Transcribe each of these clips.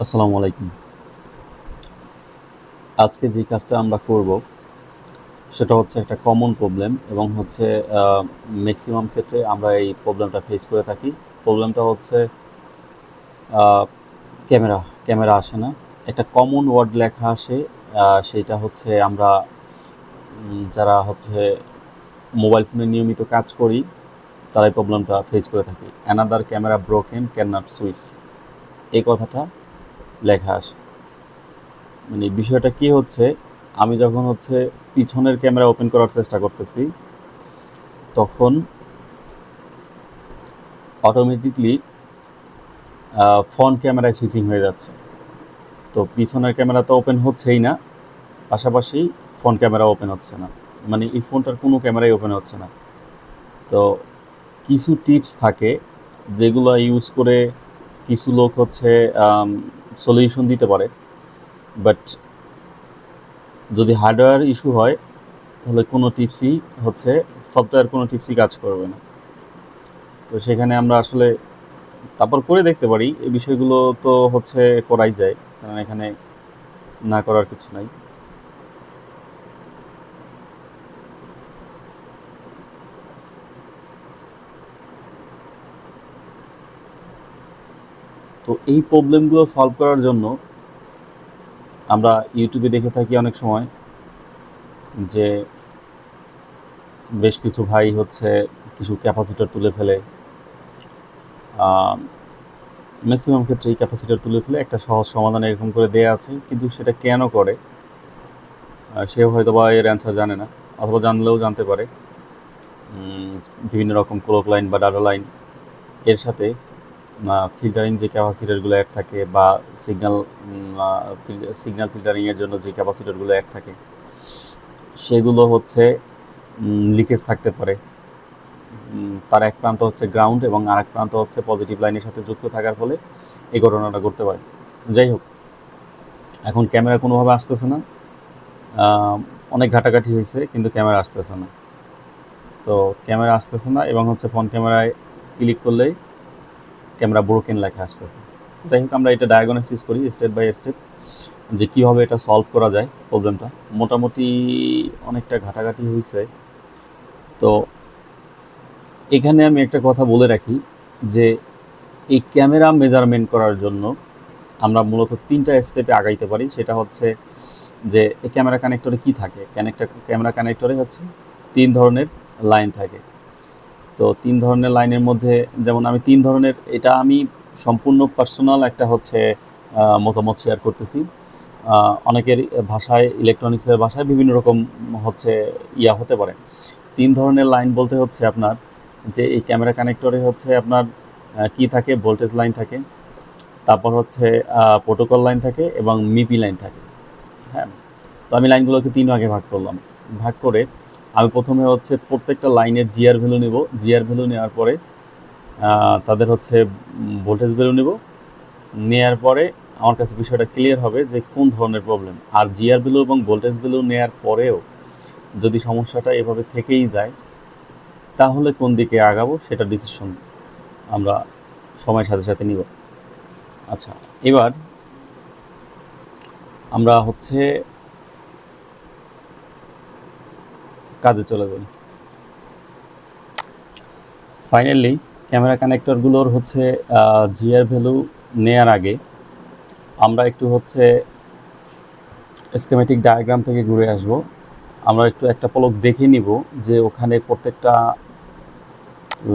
আসসালামু আলাইকুম। আজকে যে কাজটা আমরা করব সেটা হচ্ছে একটা কমন প্রবলেম এবং হচ্ছে ম্যাক্সিমাম ক্ষেত্রে আমরা এই প্রবলেমটা ফেস করে থাকি। প্রবলেমটা হচ্ছে আহ, ক্যামেরা ক্যামেরা আসে না। একটা কমন ওয়ার্ড লেখা আসে, সেইটা হচ্ছে আমরা যারা হচ্ছে মোবাইল ফোনে নিয়মিত কাজ করি তারাই প্রবলেমটা ফেস করে থাকি। Another camera broken can not switch, এই কথাটা লেখা আসে। মানে বিষয়টা কি হচ্ছে, আমি যখন হচ্ছে পিছনের ক্যামেরা ওপেন করার চেষ্টা করতেছি তখন অটোমেটিকলি ফ্রন্ট ক্যামেরায় সুইচিং হয়ে যাচ্ছে। তো পিছনের ক্যামেরা তো ওপেন হচ্ছেই না, পাশাপাশি ফ্রন্ট ক্যামেরা ওপেন হচ্ছে না। মানে এই ফোনটার কোনো ক্যামেরাই ওপেন হচ্ছে না। তো কিছু টিপস থাকে যেগুলো ইউজ করে কিছু লোক হচ্ছে সলিউশন দিতে পারে, বাট যদি হার্ডওয়্যার ইস্যু হয় তাহলে কোনো টিপসই হচ্ছে সফটওয়্যার কোনো টিপসই কাজ করবে না। তো সেখানে আমরা আসলে তারপর করে দেখতে পারি, এই বিষয়গুলো তো হচ্ছে করাই যায়, কারণ এখানে না করার কিছু নাই। তো এই প্রবলেমগুলো সলভ করার জন্য আমরা ইউটিউবে দেখে থাকি অনেক সময় যে বেশ কিছু ভাই হচ্ছে কিছু ক্যাপাসিটর তুলে ফেলে। ম্যাক্সিমাম ক্ষেত্রে এই ক্যাপাসিটর তুলে ফেলে একটা সহজ সমাধান এরকম করে দেয়া আছে, কিন্তু সেটা কেন করে সেও হয়তো বা এর অ্যান্সার জানে না, অথবা জানলেও জানতে পারে বিভিন্ন রকম ক্লোক লাইন বা ডাটা লাইন এর সাথে ফিল্টারিং যে ক্যাপাসিটরগুলো অ্যাড থাকে, বা সিগন্যাল সিগন্যাল ফিল্টারিংয়ের জন্য যে ক্যাপাসিটরগুলো অ্যাড থাকে সেগুলো হচ্ছে লিকেজ থাকতে পারে। তার এক প্রান্ত হচ্ছে গ্রাউন্ড এবং আরেক প্রান্ত হচ্ছে পজিটিভ লাইনের সাথে যুক্ত থাকার ফলে এই ঘটনাটা ঘটতে পারে। যাই হোক, এখন ক্যামেরা কোনোভাবে আসতেছে না। অনেক ঘাটাঘাটি হয়েছে কিন্তু ক্যামেরা আসতেছে না। তো ক্যামেরা আসতেছে না এবং হচ্ছে ফ্রন্ট ক্যামেরায় ক্লিক করলেই ক্যামেরা ব্রোকেন লেখা আসতেছে। যাই হোক, আমরা এটা ডায়াগনোসিস করি স্টেপ বাই স্টেপ যে কীভাবে এটা সলভ করা যায় প্রবলেমটা। মোটামুটি অনেকটা ঘাটাঘাটি হয়েছে। তো এখানে আমি একটা কথা বলে রাখি যে এই ক্যামেরা মেজারমেন্ট করার জন্য আমরা মূলত 3টা স্টেপে আগাইতে পারি। সেটা হচ্ছে যে এই ক্যামেরা কানেক্টরে কি থাকে, ক্যামেরা কানেক্টরে হচ্ছে 3 ধরনের লাইন থাকে। তো 3 ধরনের লাইনের মধ্যে যেমন আমি 3 ধরনের, এটা আমি সম্পূর্ণ পার্সোনাল একটা হচ্ছে মতামত শেয়ার করতেছি। অনেকের ভাষায়, ইলেকট্রনিক্সের ভাষায় বিভিন্ন রকম হচ্ছে হতে পারে। 3 ধরনের লাইন বলতে হচ্ছে আপনার যে এই ক্যামেরা কানেক্টরে হচ্ছে আপনার কি থাকে, ভোল্টেজ লাইন থাকে, তারপর হচ্ছে প্রোটোকল লাইন থাকে এবং মিপি লাইন থাকে। হ্যাঁ, তো আমি লাইনগুলোকে 3 ভাগে ভাগ করলাম। ভাগ করে আমি প্রথমে হচ্ছে প্রত্যেকটা লাইনের জিআর ভ্যালু নেব। জিআর ভ্যালু নেওয়ার পরে তাদের হচ্ছে ভোল্টেজ ভ্যালু নেব। নেওয়ার পরে আমার কাছে বিষয়টা ক্লিয়ার হবে যে কোন ধরনের প্রবলেম। আর জিআর ভ্যালু এবং ভোল্টেজ ভ্যালু নেওয়ার পরেও যদি সমস্যাটা এভাবে থেকেই যায় তাহলে কোন দিকে আগাবো সেটা ডিসিশন আমরা সময়ের সাথে সাথে নিব। আচ্ছা, এবার আমরা হচ্ছে কাজে চলে যাই। ফাইনালি ক্যামেরা কানেক্টরগুলোর হচ্ছে জিআর ভ্যালু নেয়ার আগে আমরা একটু হচ্ছে স্কেমেটিক ডায়াগ্রাম থেকে ঘুরে আসব। আমরা একটু একটা পলক দেখে নিব যে ওখানে প্রত্যেকটা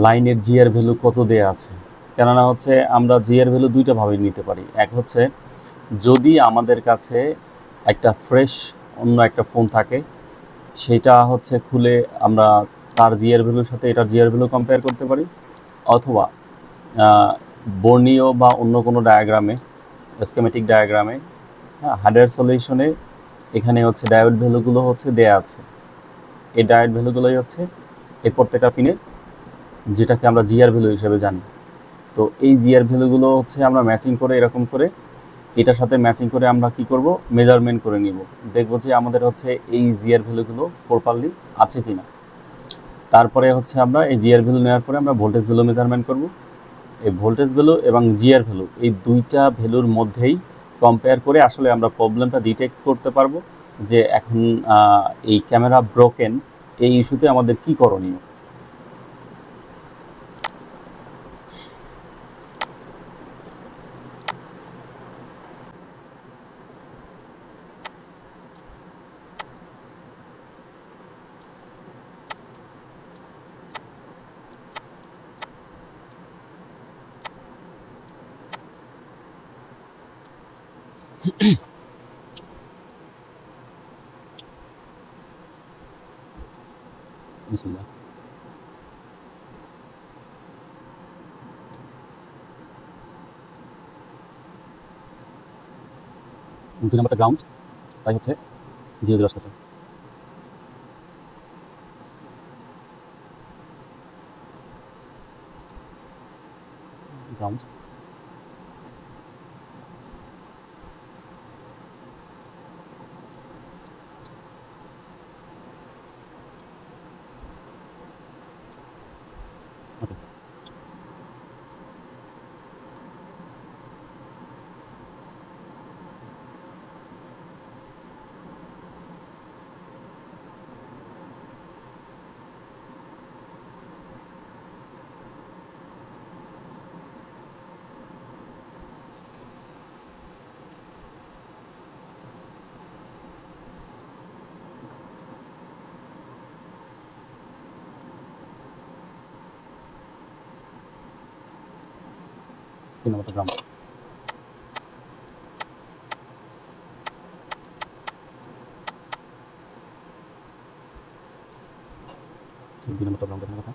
লাইনের জিআর ভ্যালু কত দেয়া আছে। কেননা হচ্ছে আমরা জিআর ভ্যালু দুইটা ভাবে নিতে পারি। এক হচ্ছে যদি আমাদের কাছে একটা ফ্রেশ অন্য একটা ফোন থাকে, সেটা হচ্ছে খুলে আমরা তার জিআর ভ্যালুর সাথে এটার জিআর ভ্যালু কম্পেয়ার করতে পারি, অথবা বর্ণীয় বা অন্য কোনো ডায়াগ্রামে, স্কেমেটিক ডায়াগ্রামে, হ্যাঁ, হার্ডওয়্যার সলিউশনে এখানে হচ্ছে ডায়োড ভ্যালুগুলো হচ্ছে দেয়া আছে। এই ডায়োড ভ্যালুগুলোই হচ্ছে এই প্রত্যেকটা পিনে, যেটাকে আমরা জিআর ভ্যালু হিসেবে জানি। তো এই জিআর ভ্যালুগুলো হচ্ছে আমরা ম্যাচিং করে এরকম করে এটার সাথে ম্যাচিং করে আমরা কি করব, মেজারমেন্ট করে নিব। দেখব যে আমাদের হচ্ছে এই জিআর ভ্যালুগুলো প্রপারলি আছে কিনা। তারপরে হচ্ছে আমরা এই জিআর ভ্যালু নেওয়ার পরে আমরা ভোল্টেজ ভ্যালু মেজারমেন্ট করব। এই ভোল্টেজ ভ্যালু এবং জিআর ভ্যালু এই দুইটা ভ্যালুর মধ্যেই কম্পেয়ার করে আসলে আমরা প্রবলেমটা ডিটেক্ট করতে পারবো যে এখন এই ক্যামেরা ব্রোকেন, এই ইস্যুতে আমাদের কি করণীয়। বিসমিল্লাহ। 2 নাম্বারটা গ্রাউন্ড, তাই হচ্ছে 0 0 আসতেছে। গ্রাউন্ড, ওকে। 3 নাম্বারটা গ্রাউন্ড। দুই নাম্বারটা গ্রাউন্ড দেখানোর কথা।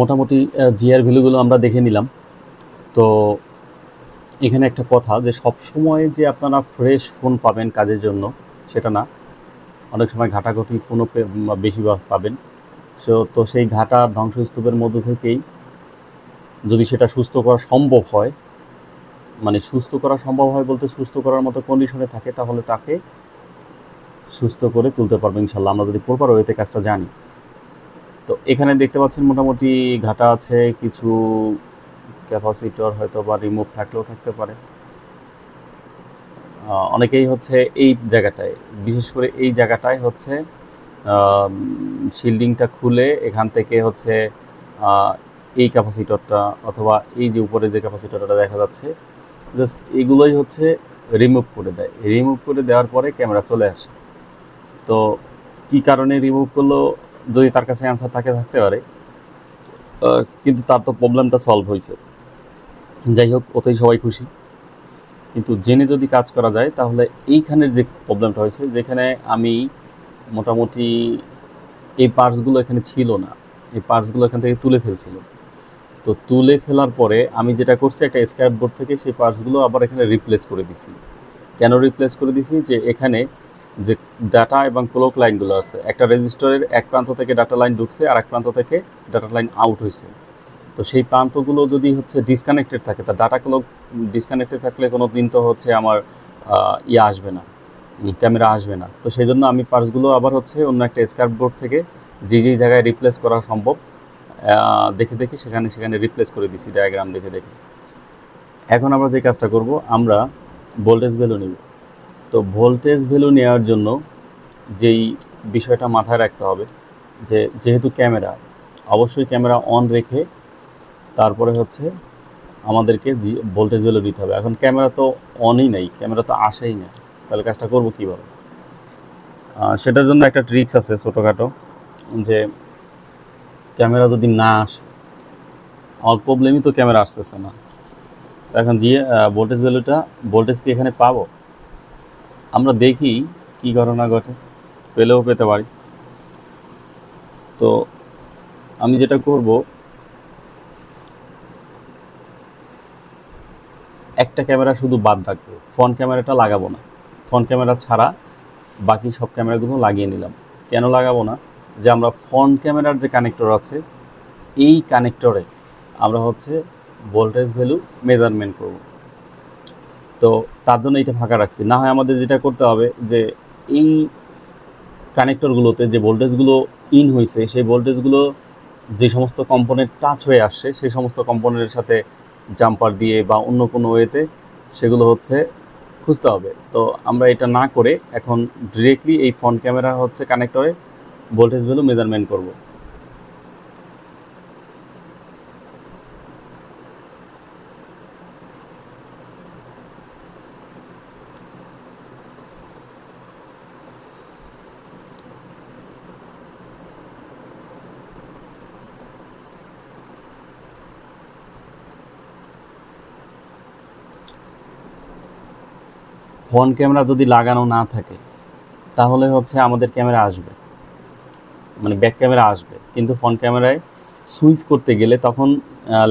মোটামুটি জিআর ভ্যালুগুলো আমরা দেখে নিলাম। তো এখানে একটা কথা, যে সব সময় যে আপনারা ফ্রেশ ফোন পাবেন কাজের জন্য সেটা না, অনেক সময় ঘাটাঘাটি ফোনও বেশি পাবেন। তো সেই ঘাটা ধ্বংসস্তূপের মধ্য থেকেই যদি সেটা সুস্থ করা সম্ভব হয়, মানে সুস্থ করা সম্ভব হয় বলতে সুস্থ করার মতো কন্ডিশনে থাকে, তাহলে তাকে সুস্থ করে তুলতে পারবো ইনশাল্লাহ, আমরা যদি প্রপার ওয়েতে কাজটা জানি। তো এখানে দেখতে পাচ্ছেন মোটামুটি ঘাটা আছে, কিছু ক্যাপাসিটর হয়তো বা রিমুভ থাকলেও থাকতে পারে। অনেকেই হচ্ছে এই জায়গাটায়, বিশেষ করে এই জায়গাটায় হচ্ছে শিল্ডিংটা খুলে এখান থেকে হচ্ছে এই ক্যাপাসিটরটা অথবা এই যে উপরে যে ক্যাপাসিটরটা দেখা যাচ্ছে, জাস্ট এগুলোই হচ্ছে রিমুভ করে দেয়। রিমুভ করে দেওয়ার পরে ক্যামেরা চলে আসে। তো কি কারণে রিমুভ করলো, যদি তার কাছে অ্যান্সার থাকতে পারে, কিন্তু তার তো প্রবলেমটা সলভ হয়েছে। যাই হোক, ওতেই সবাই খুশি। কিন্তু জেনে যদি কাজ করা যায় তাহলে এইখানের যে প্রবলেমটা হয়েছে, যেখানে আমি মোটামুটি এই পার্টসগুলো এখানে ছিল না, এই পার্টসগুলো এখান থেকে তুলে ফেলছিল। তো তুলে ফেলার পরে আমি যেটা করছি, একটা স্ক্র্যাপ বোর্ড থেকে সেই পার্টসগুলো আবার এখানে রিপ্লেস করে দিছি। কেন রিপ্লেস করে দিছি, যে এখানে যে ডাটা এবং ক্লক লাইনগুলো আছে, একটা রেজিস্টারের এক প্রান্ত থেকে ডাটা লাইন ঢুকছে আর এক প্রান্ত থেকে ডাটা লাইন আউট হয়েছে। তো সেই প্রান্তগুলো যদি হচ্ছে ডিসকানেক্টেড থাকে, তা ডাটা ক্লক ডিসকানেক্টেড থাকলে কোনো দিন তো হচ্ছে আমার আসবে না, ক্যামেরা আসবে না। তো সেই জন্য আমি পার্টসগুলো আবার হচ্ছে অন্য একটা স্ক্র্যাপ বোর্ড থেকে যেই জায়গায় রিপ্লেস করা সম্ভব দেখে সেখানে রিপ্লেস করে দিছি ডায়াগ্রাম দেখে। এখন আমরা যে কাজটা করব, আমরা ভোল্টেজ ভ্যালু নেব। তো ভোল্টেজ ভ্যালু নেওয়ার জন্য যেই বিষয়টা মাথায় রাখতে হবে, যে যেহেতু ক্যামেরা, অবশ্যই ক্যামেরা অন রেখে তারপরে হচ্ছে আমাদেরকে ভোল্টেজ ভ্যালু দিতে হবে। এখন ক্যামেরা তো অনই নেই, ক্যামেরা তো আসেই না, তাহলে কাজটা করব কীভাবে? সেটার জন্য একটা ট্রিক্স আছে ছোটোখাটো, যে ক্যামেরা যদি না আসে, আমার প্রবলেমই তো ক্যামেরা আসতেছে না, তো এখন যে ভোল্টেজ ভ্যালুটা, ভোল্টেজ কি এখানে পাবো? আমরা দেখি কি ঘটনা ঘটে, পেলেও পেতে পারি। তো আমি যেটা করব, একটা ক্যামেরা শুধু বাদ রাখবো, ফ্রন্ট ক্যামেরাটা লাগাবো না। ফ্রন্ট ক্যামেরা ছাড়া বাকি সব ক্যামেরাগুলো লাগিয়ে নিলাম। কেন লাগাবো না? যে আমরা ফ্রন্ট ক্যামেরার যে কানেক্টর আছে, এই কানেক্টরে আমরা হচ্ছে ভোল্টেজ ভ্যালু মেজারমেন্ট করব। তো তার জন্য এটা ফাঁকা রাখছি। না হয় আমাদের যেটা করতে হবে, যে এই কানেক্টরগুলোতে যে ভোল্টেজগুলো ইন হয়েছে, সেই ভোল্টেজগুলো যে সমস্ত কম্পোনেন্ট টাচ হয়ে আসছে, সেই সমস্ত কম্পোনেন্টের সাথে জাম্পার দিয়ে বা অন্য কোনো ওয়েতে সেগুলো হচ্ছে খুঁজতে হবে। তো আমরা এটা না করে এখন ডিরেক্টলি এই ফ্রন্ট ক্যামেরা হচ্ছে কানেক্টরে ভোল্টেজ ভ্যালু মেজারমেন্ট করব। ফ্রন্ট ক্যামেরা যদি লাগানো না থাকে, তাহলে হচ্ছে আমাদের ক্যামেরা আসবে, মানে ব্যাক ক্যামেরা আসবে, কিন্তু ফ্রন্ট ক্যামেরায় সুইচ করতে গেলে তখন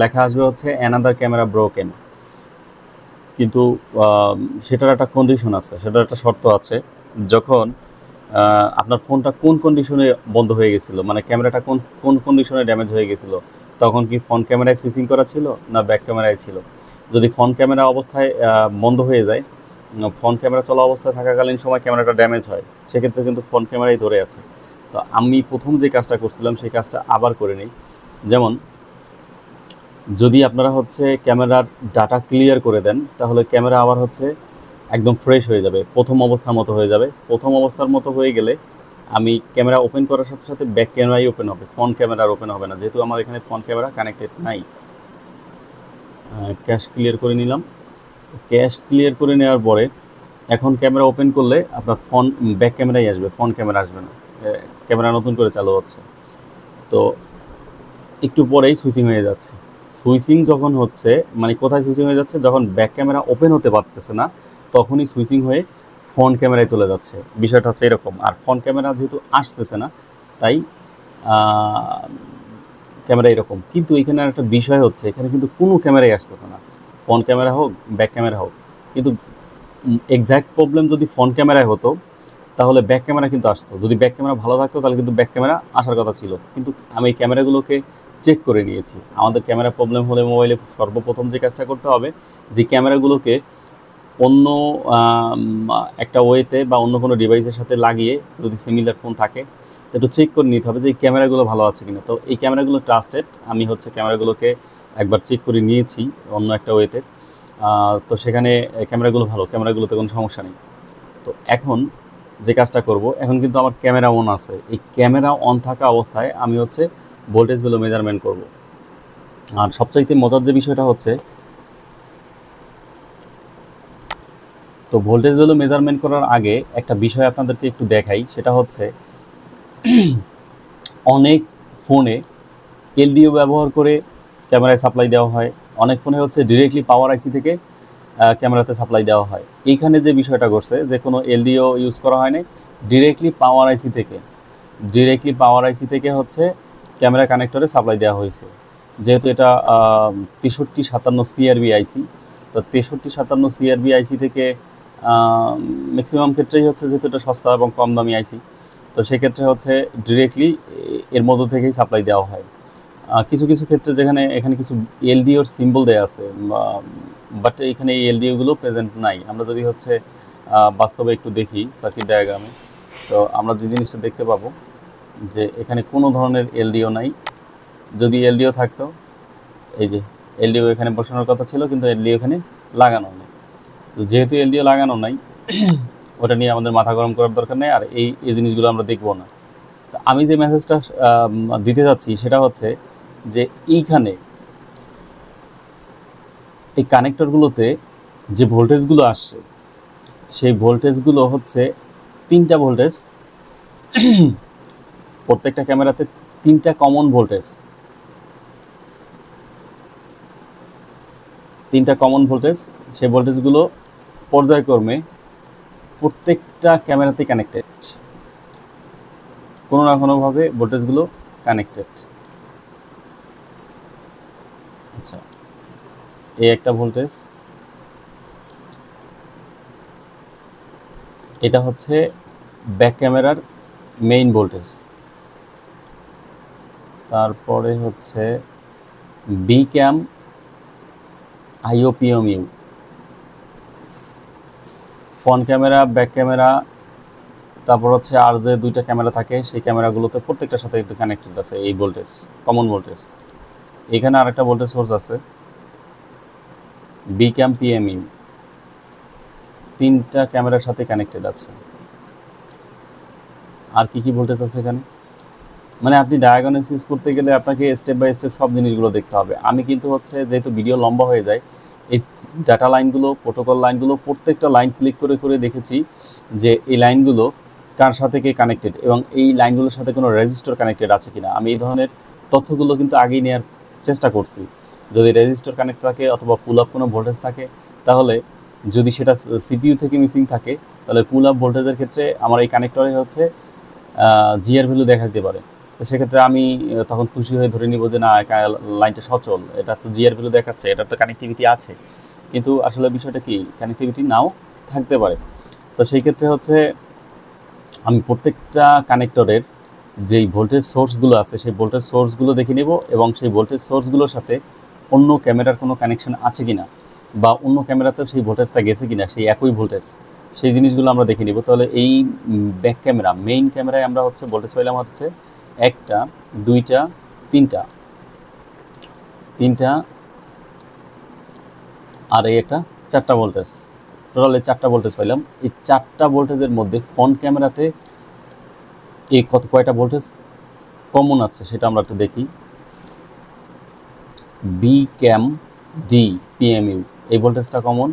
লেখা আসবে হচ্ছে অ্যানাদার ক্যামেরা ব্রোকেন। কিন্তু সেটার একটা কন্ডিশন আছে, সেটার একটা শর্ত আছে। যখন আপনার ফোনটা কোন কন্ডিশনে বন্ধ হয়ে গেছিলো, মানে ক্যামেরাটা কোন কোন কন্ডিশনে ড্যামেজ হয়ে গেছিলো, তখন কি ফ্রন্ট ক্যামেরায় সুইচিং করা ছিল না ব্যাক ক্যামেরায় ছিল? যদি ফ্রন্ট ক্যামেরা অবস্থায় বন্ধ হয়ে যায়, ফ্রন্ট ক্যামেরা চলা অবস্থায় থাকাকালীন সময় ক্যামেরাটা ড্যামেজ হয়, সেক্ষেত্রে কিন্তু ফ্রন্ট ক্যামেরাই ধরে আছে। তো আমি প্রথম যে কাজটা করছিলাম সেই কাজটা আবার করে নিই। যেমন যদি আপনারা হচ্ছে ক্যামেরার ডাটা ক্লিয়ার করে দেন, তাহলে ক্যামেরা আবার হচ্ছে একদম ফ্রেশ হয়ে যাবে, প্রথম অবস্থার মতো হয়ে যাবে। প্রথম অবস্থার মতো হয়ে গেলে আমি ক্যামেরা ওপেন করার সাথে সাথে ব্যাক ক্যামেরাই ওপেন হবে, ফ্রন্ট ক্যামেরা আর ওপেন হবে না, যেহেতু আমার এখানে ফ্রন্ট ক্যামেরা কানেক্টেড নাই। ক্যাশ ক্লিয়ার করে নিলাম। ক্যাশ ক্লিয়ার করে নেওয়ার পরে এখন ক্যামেরা ওপেন করলে আপনার ফ্রন্ট ব্যাক ক্যামেরাই আসবে, ফ্রন্ট ক্যামেরা আসবে না। ক্যামেরা নতুন করে চালু হচ্ছে, তো একটু পরেই সুইচিং হয়ে যাচ্ছে। সুইচিং যখন হচ্ছে, মানে কোথায় সুইচিং হয়ে যাচ্ছে, যখন ব্যাক ক্যামেরা ওপেন হতে পারতেছে না, তখনই সুইচিং হয়ে ফ্রন্ট ক্যামেরায় চলে যাচ্ছে। বিষয়টা হচ্ছে এরকম। আর ফ্রন্ট ক্যামেরা যেহেতু আসতেছে না, তাই ক্যামেরা এরকম। কিন্তু এখানে একটা বিষয় হচ্ছে, এখানে কিন্তু কোনো ক্যামেরাই আসতেছে না, ফ্রন্ট ক্যামেরা হোক ব্যাক ক্যামেরা হোক। কিন্তু এক্স্যাক্ট প্রবলেম যদি ফ্রন্ট ক্যামেরায় হতো, তাহলে ব্যাক ক্যামেরা কিন্তু আসতো। যদি ব্যাক ক্যামেরা ভালো থাকতো, তাহলে কিন্তু ব্যাক ক্যামেরা আসার কথা ছিল। কিন্তু আমি এই ক্যামেরাগুলোকে চেক করে নিয়েছি। আমাদের ক্যামেরা প্রবলেম হলে মোবাইলে সর্বপ্রথম যে কাজটা করতে হবে, যে ক্যামেরাগুলোকে অন্য একটা ওয়েতে বা অন্য কোনো ডিভাইসের সাথে লাগিয়ে, যদি সিমিলার ফোন থাকে, তো একটু চেক করে নিতে হবে যে এই ক্যামেরাগুলো ভালো আছে কিনা। তো এই ক্যামেরাগুলো ট্রাস্টেড, আমি হচ্ছে ক্যামেরাগুলোকে একবার চেক করে নিয়েছি অন্য একটা ওয়েতে। তো সেখানে ক্যামেরাগুলো ভালো, ক্যামেরাগুলোতে কোনো সমস্যা নেই। তো এখন যে কাজটা করব, এখন কিন্তু আমার ক্যামেরা অন আছে, এই ক্যামেরা অন থাকা অবস্থায় আমি হচ্ছে ভোল্টেজ ভ্যালু মেজারমেন্ট করব। আর সবচাইতে মজার যে বিষয়টা হচ্ছে, তো ভোল্টেজ ভ্যালু মেজারমেন্ট করার আগে একটা বিষয় আপনাদেরকে একটু দেখাই, সেটা হচ্ছে অনেক ফোনে এলডিও ব্যবহার করে ক্যামেরায় সাপ্লাই দেওয়া হয়, অনেক ফোনে হচ্ছে ডিরেক্টলি পাওয়ার আইসি থেকে ক্যামেরাতে সাপ্লাই দেওয়া হয়। এইখানে যে বিষয়টা ঘটছে, যে কোনো এলডিও ইউজ করা হয় না, ডিরেক্টলি পাওয়ার আইসি থেকে হচ্ছে ক্যামেরা কানেক্টরে সাপ্লাই দেওয়া হয়েছে। যেহেতু এটা 6357 সিআরবি আইসি, তো 6357 সিআরবি আইসি থেকে ম্যাক্সিমাম ক্ষেত্রেই হচ্ছে, যেহেতু এটা সস্তা এবং কম দামি আইসি, তো সেক্ষেত্রে হচ্ছে ডিরেক্টলি এর মধ্য থেকেই সাপ্লাই দেওয়া হয়। কিছু কিছু ক্ষেত্রে যেখানে এখানে কিছু এলডিওর সিম্বল দেওয়া আছে, বাট এখানে এই এলডিওগুলো প্রেজেন্ট নাই। আমরা যদি হচ্ছে বাস্তবে একটু দেখি সার্কিট ডায়াগ্রামে, তো আমরা যে জিনিসটা দেখতে পাবো, যে এখানে কোনো ধরনের এলডিও নাই। যদি এলডিও থাকতো, এই যে এলডিও এখানে বসানোর কথা ছিল, কিন্তু এলডিও এখানে লাগানো নেই। তো যেহেতু এলডিও লাগানো নাই, ওটা নিয়ে আমাদের মাথা গরম করার দরকার নেই, আর এই জিনিসগুলো আমরা দেখবো না। তো আমি যে মেসেজটা দিতে যাচ্ছি সেটা হচ্ছে যে এইখানে এই কানেক্টরগুলোতে যে ভোল্টেজগুলো আসছে সেই ভোল্টেজগুলো হচ্ছে 3টা ভোল্টেজ, প্রত্যেকটা ক্যামেরাতে 3টা কমন ভোল্টেজ, 3টা কমন ভোল্টেজ। সেই ভোল্টেজগুলো পর্যায়ক্রমে প্রত্যেকটা ক্যামেরাতে কানেক্টেড, কোনো না কোনোভাবে ভোল্টেজগুলো কানেক্টেড। আচ্ছা, এই একটা ভোল্টেজ, এটা হচ্ছে ব্যাক ক্যামেরার মেইন ভোল্টেজ। তারপরে হচ্ছে বি ক্যাম আইওপিএমইউ, ফ্রন্ট ক্যামেরা, ব্যাক ক্যামেরা, তারপর হচ্ছে আর যে 2টা ক্যামেরা থাকে সেই ক্যামেরাগুলোতে প্রত্যেকটার সাথে একটু কানেক্টেড আছে এই ভোল্টেজ, কমন ভোল্টেজ। এখানে আরেকটা ভোল্টেজ সোর্স আছে বি ক্যাম পিএমইউ, 3টা ক্যামেরার সাথে কানেক্টেড আছে। আর কি কি ভোল্টেজ আছে এখানে, মানে আপনি ডায়াগনোসিস করতে গেলে আপনাকে স্টেপ বাই স্টেপ সব জিনিসগুলো দেখতে হবে। আমি কিন্তু হচ্ছে যেহেতু ভিডিও লম্বা হয়ে যায়, এই ডাটা লাইনগুলো, প্রোটোকল লাইনগুলো, প্রত্যেকটা লাইন ক্লিক করে করে দেখেছি যে এই লাইনগুলো কার সাথে কে কানেক্টেড এবং এই লাইনগুলোর সাথে কোনো রেজিস্টার কানেক্টেড আছে কিনা। আমি এই ধরনের তথ্যগুলো কিন্তু আগেই নেওয়ার চেষ্টা করছি। যদি রেজিস্টার কানেক্ট থাকে অথবা পুল আপ কোনো ভোল্টেজ থাকে, তাহলে যদি সেটা সিপিইউ থেকে মিসিং থাকে, তাহলে পুল আপ ভোল্টেজের ক্ষেত্রে আমার এই কানেক্টরে হচ্ছে জিআর ভ্যালু দেখাতে পারে। তো সেক্ষেত্রে আমি তখন খুশি হয়ে ধরে নিব যে না, লাইনটা সচল, এটা তো জিআর ভ্যালু দেখাচ্ছে, এটার তো কানেক্টিভিটি আছে। কিন্তু আসলে বিষয়টা কি, কানেক্টিভিটি নাও থাকতে পারে। তো সেই ক্ষেত্রে হচ্ছে আমি প্রত্যেকটা কানেক্টরের যেই ভোল্টেজ সোর্সগুলো আছে সেই ভোল্টেজ সোর্সগুলো দেখে নেব এবং সেই ভোল্টেজ সোর্সগুলোর সাথে অন্য ক্যামেরার কোনো কানেকশন আছে কিনা বা অন্য ক্যামেরাতেও সেই ভোল্টেজটা গেছে কিনা, সেই একই ভোল্টেজ, সেই জিনিসগুলো আমরা দেখে নিব। তাহলে এই ব্যাক ক্যামেরা, মেইন ক্যামেরায় আমরা হচ্ছে ভোল্টেজ পাইলাম হচ্ছে 1টা 2টা 3টা আর এই একটা 4টা ভোল্টেজ, টোটাল এই 4টা ভোল্টেজ পাইলাম। এই 4টা ভোল্টেজের মধ্যে ফ্রন্ট ক্যামেরাতে এই কয়টা ভোল্টেজ কমন আছে সেটা আমরা একটু দেখি। বি ক্যাম ডি পিএমইউ এই ভোল্টেজটা কমন,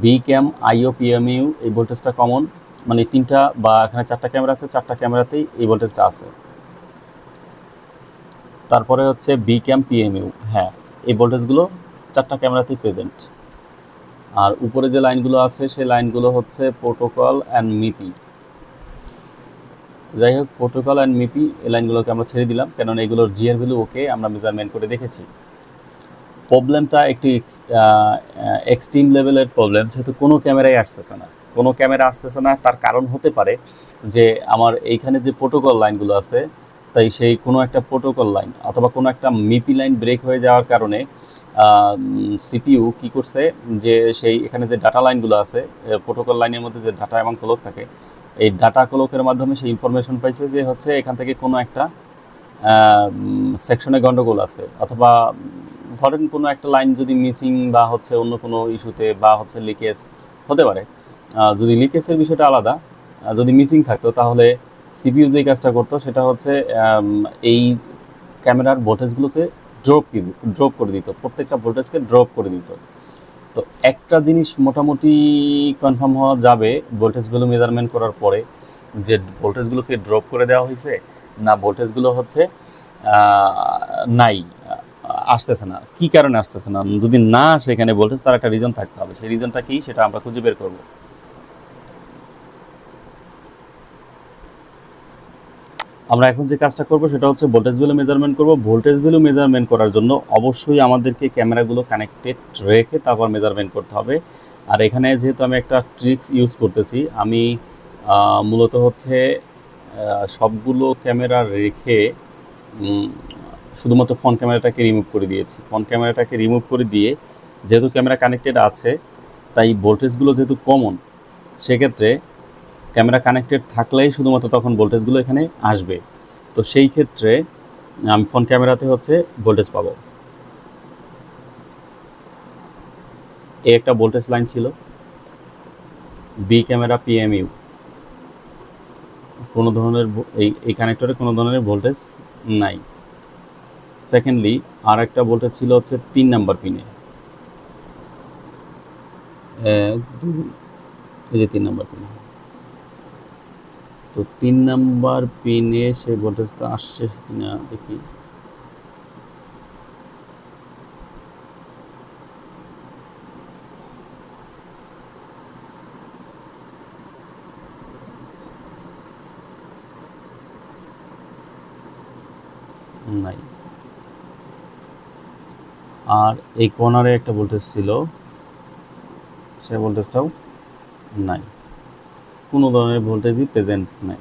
বি ক্যাম আইও পিএমইউ এই ভোল্টেজটা কমন, মানে 3টা বা এখানে 4টা ক্যামেরা আছে, 4টা ক্যামেরাতেই এই ভোল্টেজটা আছে। তারপরে হচ্ছে বি ক্যাম পিএমইউ, হ্যাঁ এই ভোল্টেজগুলো 4টা ক্যামেরাতেই প্রেজেন্ট। আর উপরে যে লাইনগুলো আছে সেই লাইনগুলো হচ্ছে প্রোটোকল অ্যান্ড মিপি। যাই হোক, প্রোটোকল অ্যান্ড মিপি এই লাইনগুলোকে আমরা ছেড়ে দিলাম, কেননা এগুলোর জিআর ভ্যালু ওকে আমরা মেজারমেন্ট করে দেখেছি। প্রবলেমটা একটু এক্সট্রিম লেভেলের প্রবলেম, যেহেতু কোনো ক্যামেরাই আসতেছে না, কোনো ক্যামেরা আসতেছে না। তার কারণ হতে পারে যে আমার এইখানে যে প্রোটোকল লাইনগুলো আছে, তাই সেই কোনো একটা প্রোটোকল লাইন অথবা কোনো একটা মিপি লাইন ব্রেক হয়ে যাওয়ার কারণে সিপিইউ কী করছে, যে সেই এখানে যে ডাটা লাইনগুলো আছে, প্রোটোকল লাইনের মধ্যে যে ডাটা এবং ক্লক থাকে, এই ডাটা ক্লকের মাধ্যমে সেই ইনফরমেশন পাইছে যে হচ্ছে এখান থেকে কোনো একটা সেকশনে গন্ডগোল আছে, অথবা ধরেন কোনো একটা লাইন যদি মিসিং বা হচ্ছে অন্য কোনো ইস্যুতে বা হচ্ছে লিকেজ হতে পারে। যদি লিকেজের বিষয়টা আলাদা, যদি মিসিং থাকতো তাহলে সিপিইউ যে কাজটা করতো সেটা হচ্ছে এই ক্যামেরার ভোল্টেজগুলোকে ড্রপ করে দিত, প্রত্যেকটা ভোল্টেজকে ড্রপ করে দিত। তো একটা জিনিস মোটামুটি কনফার্ম হওয়া যাবে ভোল্টেজগুলো মেজারমেন্ট করার পরে, যে ভোল্টেজগুলোকে ড্রপ করে দেওয়া হয়েছে না ভোল্টেজগুলো হচ্ছে নাই, আসতেছে না। কি কারণে আসতেছে না, যদি না আসে এখানে ভোল্টেজ, তার একটা রিজন থাকতে হবে। সেই রিজনটা কি সেটা আমরা খুঁজে বের করব। আমরা এখন যে কাজটা করব সেটা হচ্ছে ভোল্টেজ ভ্যালু মেজারমেন্ট করব। ভোল্টেজ ভ্যালু মেজারমেন্ট করার জন্য অবশ্যই আমাদেরকে ক্যামেরাগুলো কানেক্টেড রেখে তারপর মেজারমেন্ট করতে হবে। আর এখানে যেহেতু আমি একটা ট্রিক্স ইউজ করতেছি, আমি মূলত হচ্ছে সবগুলো ক্যামেরা রেখে শুধুমাত্র ফ্রন্ট ক্যামেরাটাকে রিমুভ করে দিয়েছি। ফ্রন্ট ক্যামেরাটাকে রিমুভ করে দিয়ে, যেহেতু ক্যামেরা কানেক্টেড আছে তাই ভোল্টেজগুলো যেহেতু কমন, সেক্ষেত্রে ক্যামেরা কানেক্টেড থাকলেই শুধুমাত্র তখন ভোল্টেজগুলো এখানে আসবে। তো সেই ক্ষেত্রে আমি ফ্রন্ট ক্যামেরাতে হচ্ছে ভোল্টেজ পাবো। এ একটা ভোল্টেজ লাইন ছিল, বি ক্যামেরা পিএমইউ, কোনো ধরনের এই কানেক্টরে কোনো ধরনের ভোল্টেজ নাই। সেকেন্ডলি আর একটা ভোল্টেজ ছিল হচ্ছে 3 নাম্বার পিনে, এই যে 3 নাম্বার পিনে। তো 3 নাম্বার পিনে সেই ভোল্টেজটা আসছে কিনা দেখি। নাই। আর এই কর্নারে একটা ভোল্টেজ ছিল, সেই ভোল্টেজটাও নাই, কোনো ধরনের ভোল্টেজই প্রেজেন্ট নাই।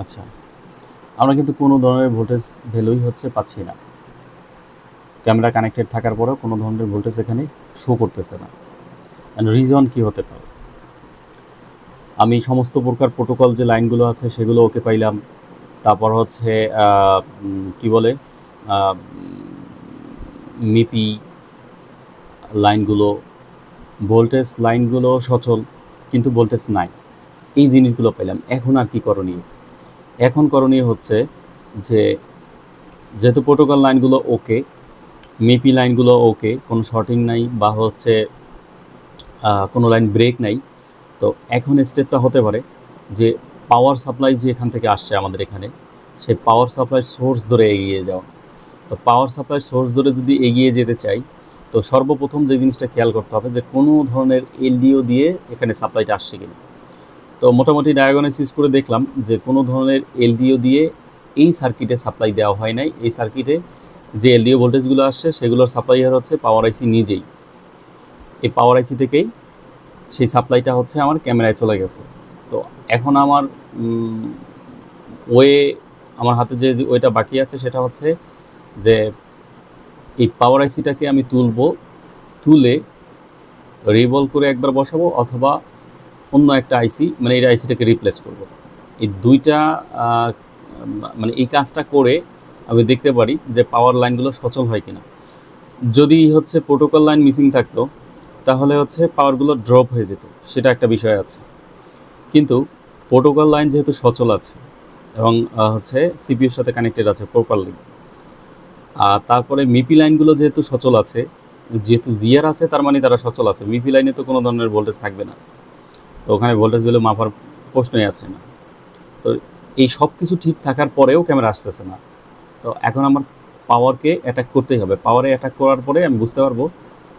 আচ্ছা, আমরা কিন্তু কোনো ধরনের ভোল্টেজ ভ্যালুই হচ্ছে পাচ্ছি না, ক্যামেরা কানেক্টেড থাকার পরেও কোনো ধরনের ভোল্টেজ এখানে শো করতেছে না। রিজন কি হতে পারে? আমি সমস্ত প্রকার প্রোটোকল যে লাইনগুলো আছে সেগুলো ওকে পাইলাম, তারপর হচ্ছে কি বলে মিপি লাইনগুলো, ভোল্টেজ লাইনগুলো সচল, কিন্তু ভোল্টেজ নাই, এই জিনিসগুলো পেলাম। এখন আর কি করণীয়? এখন করণীয় হচ্ছে যে যেহেতু প্রোটোকল লাইনগুলো ওকে, মিপি লাইনগুলো ওকে, কোনো শর্টিং নাই বা হচ্ছে কোনো লাইন ব্রেক নাই, তো এখন স্টেপটা হতে পারে যে পাওয়ার সাপ্লাই যে এখান থেকে আসছে আমাদের এখানে, সেই পাওয়ার সাপ্লাই সোর্স ধরে এগিয়ে যাওয়া। তো পাওয়ার সাপ্লাই সোর্স ধরে যদি এগিয়ে যেতে চাই, তো সর্বপ্রথম যে জিনিসটা খেয়াল করতে হবে যে কোনো ধরনের এলডিও দিয়ে এখানে সাপ্লাইটা আসছে কিনা। তো মোটামুটি ডায়াগনোসিস করে দেখলাম যে কোনো ধরনের এলডিও দিয়ে এই সার্কিটে সাপ্লাই দেওয়া হয় নাই। এই সার্কিটে যে এলডিও ভোল্টেজগুলো আসছে সেগুলোর সাপ্লাইয়ার হচ্ছে পাওয়ার আইসি নিজেই। এই পাওয়ার আইসি থেকেই সেই সাপ্লাইটা হচ্ছে আমার ক্যামেরায় চলে গেছে। তো এখন আমার আমার হাতে যে ওয়েটা বাকি আছে সেটা হচ্ছে যে এই পাওয়ার আইসিটাকে আমি তুলে রিভলভ করে একবার বসাবো, অথবা অন্য একটা আইসি, মানে এই আইসিটাকে রিপ্লেস করব। এই দুইটা মানে এই কাজটা করে আমি দেখতে পারি যে পাওয়ার লাইনগুলো সচল হয় কিনা। যদি হচ্ছে প্রোটোকল লাইন মিসিং থাকতো তাহলে হচ্ছে পাওয়ারগুলো ড্রপ হয়ে যেত, সেটা একটা বিষয় আছে। কিন্তু প্রোটোকল লাইন যেহেতু সচল আছে এবং হচ্ছে সিপিইউর সাথে কানেক্টেড আছে প্রপারলি, আর তারপরে মিপি লাইনগুলো যেহেতু সচল আছে, যেহেতু জিআর আছে তার মানে তারা সচল আছে, মিপি লাইনে তো কোনো ধরনের ভোল্টেজ থাকবে না, তো ওখানে ভোল্টেজ ভ্যালু মাপার প্রশ্নই আসে না। তো এই সব কিছু ঠিক থাকার পরেও ক্যামেরা আসতেছে না। তো এখন আমার পাওয়ারকে অ্যাটাক করতেই হবে। পাওয়ারে অ্যাটাক করার পরে আমি বুঝতে পারবো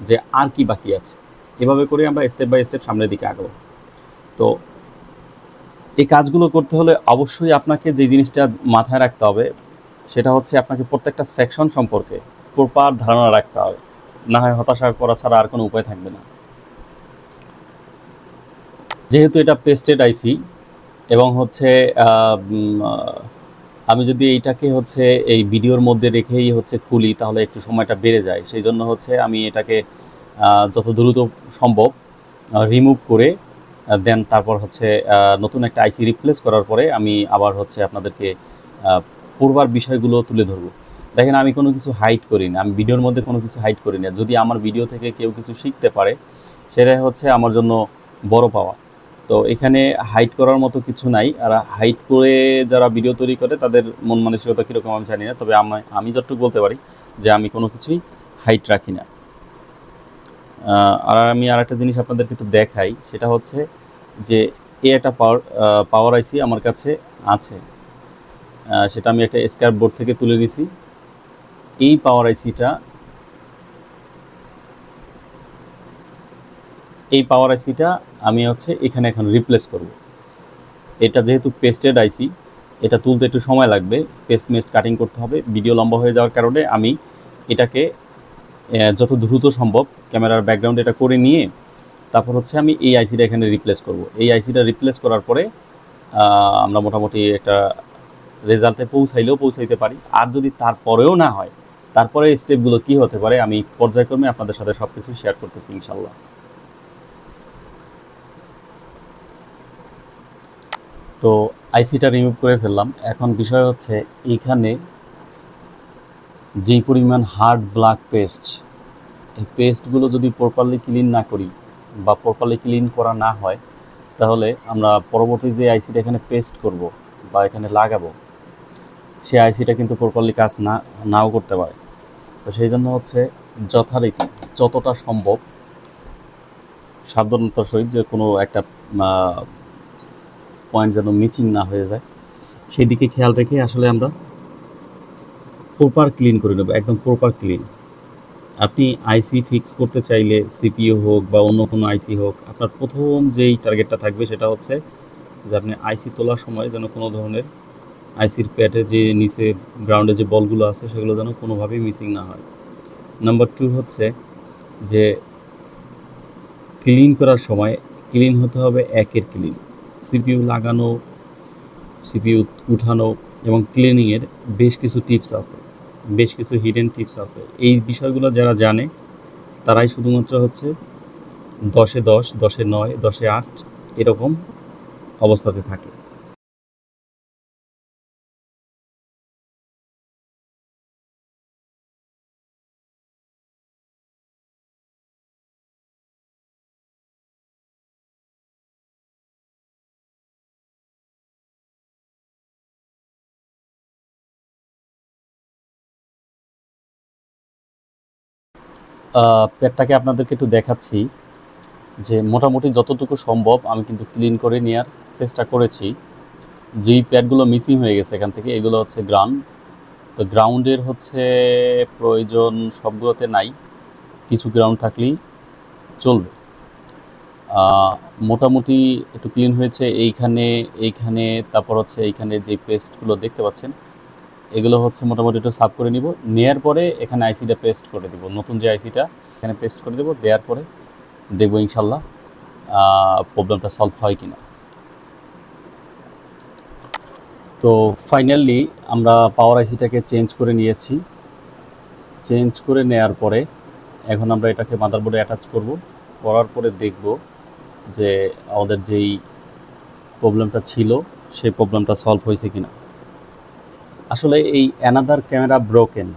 যে আর কি বাকি আছে। এভাবে করে আমরা স্টেপ বাই স্টেপ সামনের দিকে আগাবো। তো এই কাজগুলো করতে হলে অবশ্যই আপনাকে যে জিনিসটা মাথায় রাখতে হবে সেটা হচ্ছে আপনাকে প্রত্যেকটা সেকশন সম্পর্কে প্রপার ধারণা রাখতে হবে, না হয় হতাশা করা ছাড়া আর কোনো উপায় থাকবে না। যেহেতু এটা পেস্টেড আইসি এবং হচ্ছে আমি যদি এইটাকে হচ্ছে এই ভিডিওর মধ্যে রেখেই হচ্ছে খুলি তাহলে একটু সময়টা বেড়ে যায়, সেই জন্য হচ্ছে আমি এটাকে যত দ্রুত সম্ভব রিমুভ করে দেন তারপর হচ্ছে নতুন একটা আইসি রিপ্লেস করার পরে আমি আবার হচ্ছে আপনাদেরকে পূর্বার বিষয়গুলো তুলে ধরবো। দেখেন, আমি কোনো কিছু হাইড করি না, আমি ভিডিওর মধ্যে কোনো কিছু হাইড করি না। যদি আমার ভিডিও থেকে কেউ কিছু শিখতে পারে সেটাই হচ্ছে আমার জন্য বড় পাওয়া। তো এখানে হাইড করার মতো কিছু নাই। আর হাইড করে যারা ভিডিও তৈরি করে তাদের মন মানসিকতা কীরকম আমি জানি না, তবে আমি যতটুকু বলতে পারি যে আমি কোনো কিছুই হাইড রাখি না। আর আমি আরেকটা জিনিস আপনাদেরকে একটু দেখাই, সেটা হচ্ছে যে একটা পাওয়ার আইসি আমার কাছে আছে, সেটা আমি একটা স্ক্র্যাপ বোর্ড থেকে তুলে নিয়েছি। এই পাওয়ার আইসিটা আমি হচ্ছে এখানে এখন রিপ্লেস করব। এটা যেহেতু পেস্টেড আইসি, এটা তুলতে একটু সময় লাগবে, পেস্ট মেস্ট কাটিং করতে হবে, ভিডিও লম্বা হয়ে যাওয়ার কারণে আমি এটাকে যত দ্রুত সম্ভব ক্যামেরার ব্যাকগ্রাউন্ড এটা করে নিয়ে তারপর হচ্ছে আমি এই আইসিটা এখানে রিপ্লেস করব। এই আইসিটা রিপ্লেস করার পরে আমরা মোটামুটি একটা রেজাল্টে পৌঁছাইতে পারি। আর যদি তারপরেও না হয়, তারপরে স্টেপগুলো কি হতে পারে আমি পর্যায়ক্রমে আপনাদের সাথে সব কিছু শেয়ার করতেছি ইনশাল্লাহ। তো আইসিটা রিমুভ করে ফেললাম। এখন বিষয় হচ্ছে এইখানে যেই পরিমাণ হার্ড ব্ল্যাক পেস্ট, এই পেস্টগুলো যদি প্রপারলি ক্লিন না করি বা প্রপারলি ক্লিন করা না হয়, তাহলে আমরা পরবর্তী যে আইসিটা এখানে পেস্ট করব বা এখানে লাগাবো, সেই আইসিটা কিন্তু প্রপারলি কাজ নাও করতে পারে। তো সেই জন্য হচ্ছে যথারীতি যতটা সম্ভব সাবধানতার সহিত যে কোনো একটা পয়েন্ট যেন মিচিং না হয়ে যায়, সেই দিকে খেয়াল রেখে আসলে আমরা প্রপার ক্লিন করে নেব, একদম প্রপার ক্লিন। আপনি আইসি ফিক্স করতে চাইলে সিপিইউ হোক বা অন্য কোনো আইসি হোক, আপনার প্রথম যেই টার্গেটটা থাকবে সেটা হচ্ছে যে আপনি আইসি তোলার সময় যেন কোনো ধরনের আইসির প্যাডে যে নিচে গ্রাউন্ডে যে বলগুলো আছে সেগুলো যেন কোনোভাবেই মিসিং না হয়। নাম্বার 2 হচ্ছে যে ক্লিন করার সময় ক্লিন হতে হবে একের ক্লিন। সিপিইউ লাগানো, সিপিইউ উঠানো এবং ক্লিনিংয়ের বেশ কিছু টিপস আছে, বেশ কিছু হিডেন টিপস আছে। এই বিষয়গুলো যারা জানে তারাই শুধুমাত্র হচ্ছে 10-এ 10, 10-এ 9, 10-এ 8 এরকম অবস্থাতে থাকে। প্যাডটাকে আপনাদেরকে একটু দেখাচ্ছি যে মোটামুটি যতটুকু সম্ভব আমি কিন্তু ক্লিন করে নেওয়ার চেষ্টা করেছি। যেই প্যাডগুলো মিসিং হয়ে গেছে এখান থেকে, এগুলো হচ্ছে গ্রাউন্ড। তো গ্রাউন্ডের হচ্ছে প্রয়োজন সবগুলোতে নাই, কিছু গ্রাউন্ড থাকলেই চলবে। মোটামুটি একটু ক্লিন হয়েছে এইখানে, তারপর হচ্ছে এইখানে যে পেস্টগুলো দেখতে পাচ্ছেন এগুলো হচ্ছে মোটামুটি একটু সাফ করে নিব। নেয়ার পরে এখানে আইসিটা পেস্ট করে দেব, নতুন যে আইসিটা এখানে পেস্ট করে দেব। দেওয়ার পরে দেখব ইনশাল্লাহ প্রবলেমটা সলভ হয় কিনা। তো ফাইনালি আমরা পাওয়ার আইসিটাকে চেঞ্জ করে নিয়েছি। চেঞ্জ করে নেয়ার পরে এখন আমরা এটাকে মাদারবোর্ডে অ্যাটাচ করব। করার পরে দেখব যে আমাদের যেই প্রবলেমটা ছিল সেই প্রবলেমটা সলভ হয়েছে কিনা। আসলে এই অ্যানাদার ক্যামেরা ব্রোকেন,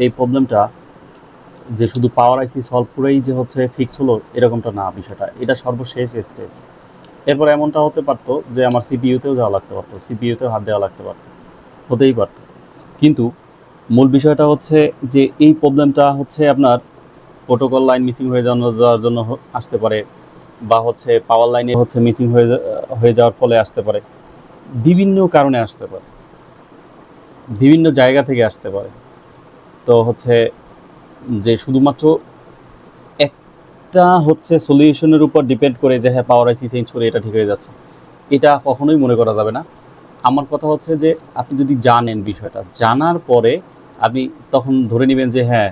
এই প্রবলেমটা যে শুধু পাওয়ার আইসি সলভ করেই যে হচ্ছে ফিক্স হলো এরকমটা না বিষয়টা, এটা সর্বশেষ স্টেজ। এরপর এমনটা হতে পারতো যে আমার সিপিইউতেও যাওয়া লাগতে পারতো, সিপিইউতেও হাত দেওয়া লাগতে পারতো, হতেই পারতো। কিন্তু মূল বিষয়টা হচ্ছে যে এই প্রবলেমটা হচ্ছে আপনার প্রোটোকল লাইন মিসিং হয়ে যাওয়ার জন্য আসতে পারে, বা হচ্ছে পাওয়ার লাইনে হচ্ছে মিসিং হয়ে যাওয়ার ফলে আসতে পারে, বিভিন্ন কারণে আসতে পারে, বিভিন্ন জায়গা থেকে আসতে পারে। তো হচ্ছে যে শুধুমাত্র একটা হচ্ছে সলিউশনের উপর ডিপেন্ড করে যে হ্যাঁ পাওয়ার আইসি চেঞ্জ করে এটা ঠিক হয়ে যাচ্ছে, এটা কখনোই মনে করা যাবে না। আমার কথা হচ্ছে যে আপনি যদি জানেন বিষয়টা, জানার পরে আপনি তখন ধরে নেবেন যে হ্যাঁ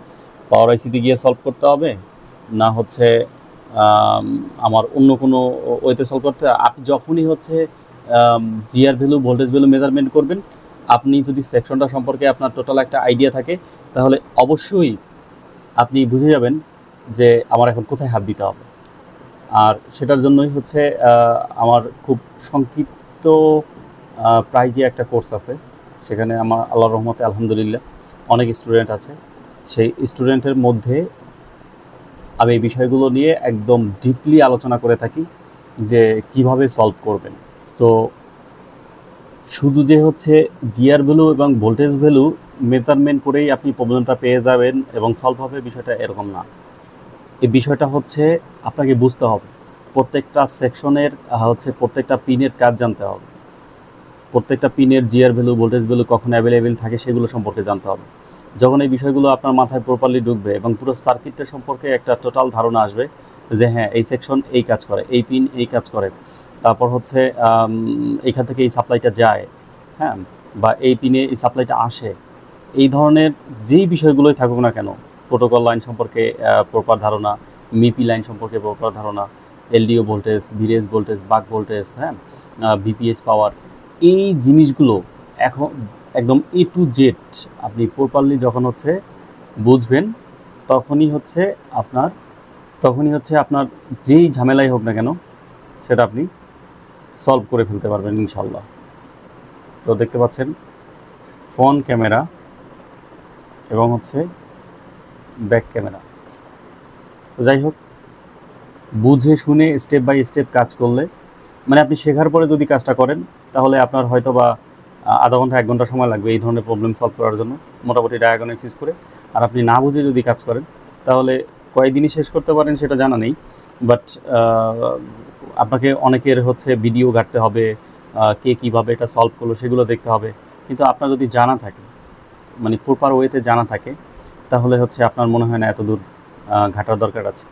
পাওয়ার আইসিতে গিয়ে সলভ করতে হবে, না হচ্ছে আমার অন্য কোনো ওয়েতে সলভ করতে হবে। আপনি যখনই হচ্ছে GR value, voltage value measurement করবেন, আপনি যদি সেকশনটা সম্পর্কে আপনার টোটাল একটা আইডিয়া থাকে, তাহলে অবশ্যই আপনি বুঝে যাবেন যে আমার এখন কোথায় হাত দিতে হবে। আর সেটার জন্যই হচ্ছে আমার খুব সংক্ষিপ্ত প্রাইজে একটা কোর্স আছে, সেখানে আমার আল্লাহর রহমতে আলহামদুলিল্লাহ অনেক স্টুডেন্ট আছে। সেই স্টুডেন্টের মধ্যে আমি এই বিষয়গুলো নিয়ে একদম ডিপলি আলোচনা করে থাকি যে কিভাবে সলভ করবেন। তো শুধু যে হচ্ছে জিআর ভ্যালু এবং ভোল্টেজ ভ্যালু মেজারমেন্ট করেই আপনি প্রবলেমটা পেয়ে যাবেন এবং সলভ হবে, বিষয়টা এরকম না। এই বিষয়টা হচ্ছে আপনাকে বুঝতে হবে, প্রত্যেকটা সেকশনের হচ্ছে প্রত্যেকটা পিনের কাজ জানতে হবে, প্রত্যেকটা পিনের জিআর ভ্যালু, ভোল্টেজ ভ্যালু কখন অ্যাভেলেবেল থাকে সেগুলো সম্পর্কে জানতে হবে। যখন এই বিষয়গুলো আপনার মাথায় প্রপারলি ঢুকবে এবং পুরো সার্কিটটা সম্পর্কে একটা টোটাল ধারণা আসবে যে হ্যাঁ এই সেকশন এই কাজ করে, এই পিন এই কাজ করে, তারপর হচ্ছে এইখান থেকে এই সাপ্লাইটা যায়, হ্যাঁ, বা এই পিনে এই সাপ্লাইটা আসে, এই ধরনের যেই বিষয়গুলোই থাকুক না কেন, প্রোটোকল লাইন সম্পর্কে প্রপার ধারণা, মিপি লাইন সম্পর্কে প্রপার ধারণা, এলডিও ভোল্টেজ, ভিরেজ ভোল্টেজ, বাক ভোল্টেজ, হ্যাঁ, বিপিএস পাওয়ার, এই জিনিসগুলো এখন একদম A to Z আপনি প্রপারলি যখন হচ্ছে বুঝবেন, তখনই হচ্ছে আপনার যেই ঝামেলাই হোক না কেন সেটা আপনি সলভ করে ফেলতে পারবেন ইনশাল্লাহ। তো দেখতে পাচ্ছেন ফ্রন্ট ক্যামেরা এবং হচ্ছে ব্যাক ক্যামেরা। তো যাই হোক, বুঝে শুনে স্টেপ বাই স্টেপ কাজ করলে, মানে আপনি শেখার পরে যদি কাজটা করেন তাহলে আপনার হয়তো বা আধা ঘন্টা 1 ঘন্টা সময় লাগবে এই ধরনের প্রবলেম সলভ করার জন্য, মোটামুটি ডায়াগনোসিস করে। আর আপনি না বুঝে যদি কাজ করেন তাহলে কয়েকদিনই শেষ করতে পারেন সেটা জানা নেই, বাট আপনাকে অনেকের হচ্ছে ভিডিও ঘাটতে হবে, কে কীভাবে এটা সলভ করলো সেগুলো দেখতে হবে। কিন্তু আপনার যদি জানা থাকে, মানে প্রপার ওয়েতে জানা থাকে, তাহলে হচ্ছে আপনার মনে হয় না এত দূর ঘাটার দরকার আছে।